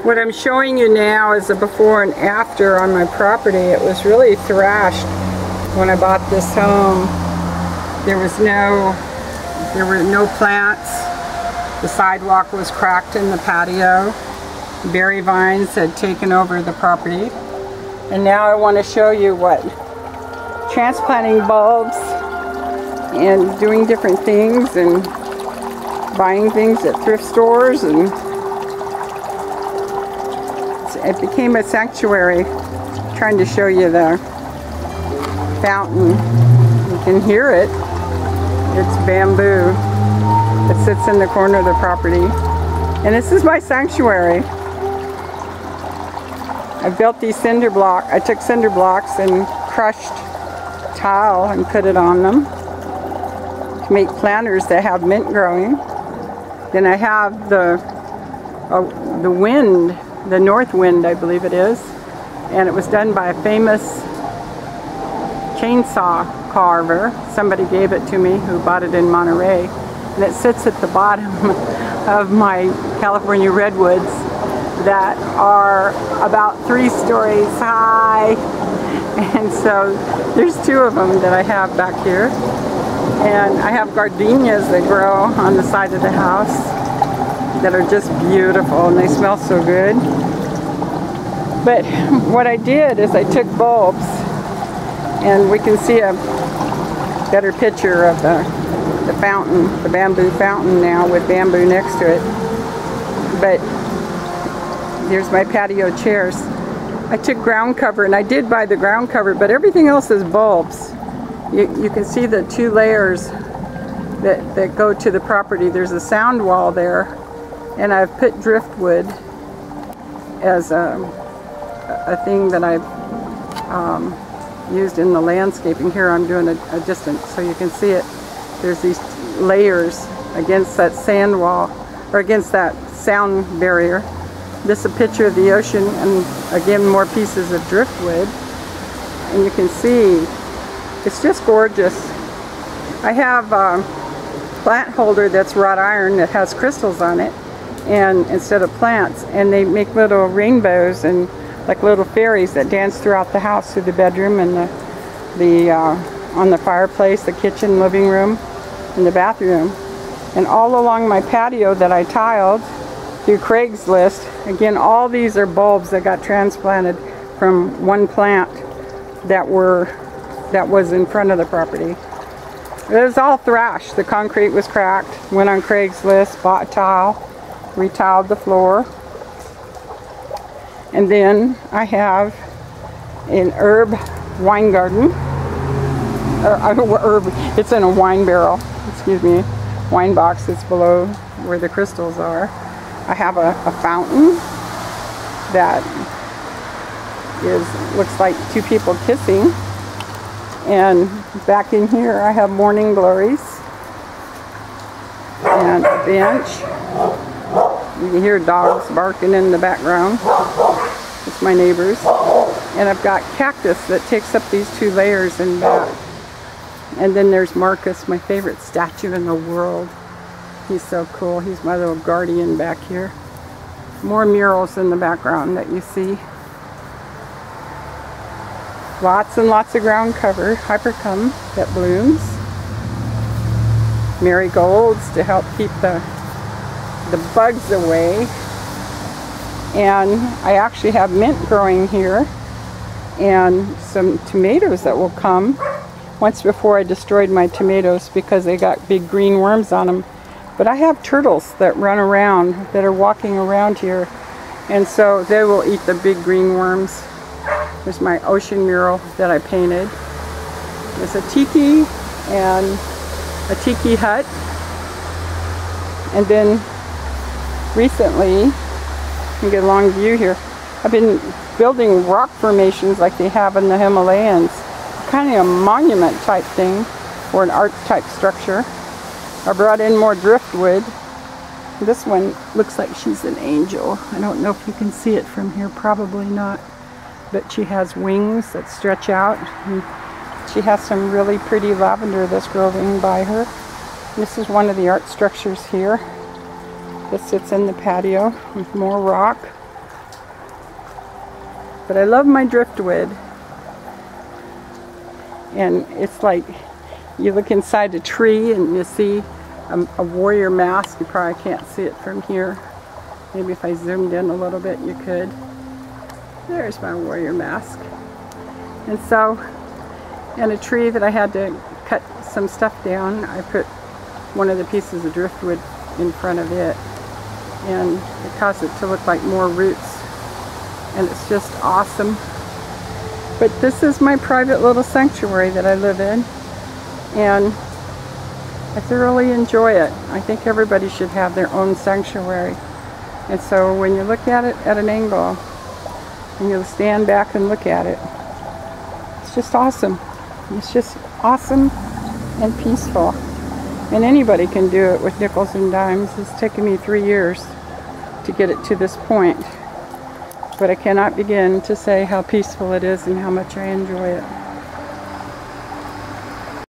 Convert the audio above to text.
What I'm showing you now is a before and after on my property. It was really thrashed when I bought this home. There were no plants. The sidewalk was cracked in the patio. Berry vines had taken over the property. And now I want to show you what transplanting bulbs and doing different things and buying things at thrift stores, and it became a sanctuary. Trying to show you the fountain. You can hear it. It's bamboo. It sits in the corner of the property. And this is my sanctuary. I built these cinder blocks. I took cinder blocks and crushed tile and put it on them to make planters that have mint growing. Then I have the wind, the north wind, I believe it is, and it was done by a famous chainsaw carver. Somebody gave it to me who bought it in Monterey, and it sits at the bottom of my California redwoods that are about 3 stories high. And so there's 2 of them that I have back here. And I have gardenias that grow on the side of the house that are just beautiful, and they smell so good. But what I did is I took bulbs, and we can see a better picture of the fountain, the bamboo fountain now with bamboo next to it. But here's my patio chairs. I took ground cover, and I did buy the ground cover, but everything else is bulbs. You can see the 2 layers that go to the property. There's a sound wall there, and I've put driftwood as a thing that I've used in the landscaping. Here I'm doing a distance so you can see it. There's these layers against that sand wall, or against that sound barrier. This is a picture of the ocean, and again more pieces of driftwood, and you can see it's just gorgeous. I have a plant holder that's wrought iron that has crystals on it, and instead of plants, and they make little rainbows and like little fairies that dance throughout the house, through the bedroom and on the fireplace, the kitchen, living room, and the bathroom. And all along my patio that I tiled through Craigslist, again, all these are bulbs that got transplanted from one plant that was in front of the property. It was all thrashed. The concrete was cracked. Went on Craigslist, bought tile, retiled the floor. And then I have an herb wine garden. It's in a wine barrel, excuse me, wine box that's below where the crystals are. I have a fountain that looks like 2 people kissing. And back in here I have morning glories and a bench. You can hear dogs barking in the background. It's my neighbors. And I've got cactus that takes up these 2 layers in back. And then there's Marcus, my favorite statue in the world. He's so cool. He's my little guardian back here. More murals in the background that you see. Lots and lots of ground cover, hypercum that blooms. Marigolds to help keep the bugs away. And I actually have mint growing here, and some tomatoes that will come. Once before I destroyed my tomatoes because they got big green worms on them. But I have turtles that run around, that are walking around here, and so they will eat the big green worms. There's my ocean mural that I painted. There's a tiki and a tiki hut. And then recently, you can get a long view here, I've been building rock formations like they have in the Himalayas. Kind of a monument type thing, or an art type structure. I brought in more driftwood. This one looks like she's an angel. I don't know if you can see it from here, probably not. But she has wings that stretch out. And she has some really pretty lavender that's growing by her. This is one of the art structures here that sits in the patio with more rock. But I love my driftwood. And it's like you look inside a tree and you see a warrior mask. You probably can't see it from here. Maybe if I zoomed in a little bit you could. There's my warrior mask. And so, in a tree that I had to cut some stuff down, I put one of the pieces of driftwood in front of it. And it caused it to look like more roots. And it's just awesome. But this is my private little sanctuary that I live in. And I thoroughly enjoy it. I think everybody should have their own sanctuary. And so when you look at it at an angle, and you stand back and look at it, it's just awesome. It's just awesome and peaceful. And anybody can do it with nickels and dimes. It's taken me 3 years to get it to this point. But I cannot begin to say how peaceful it is and how much I enjoy it.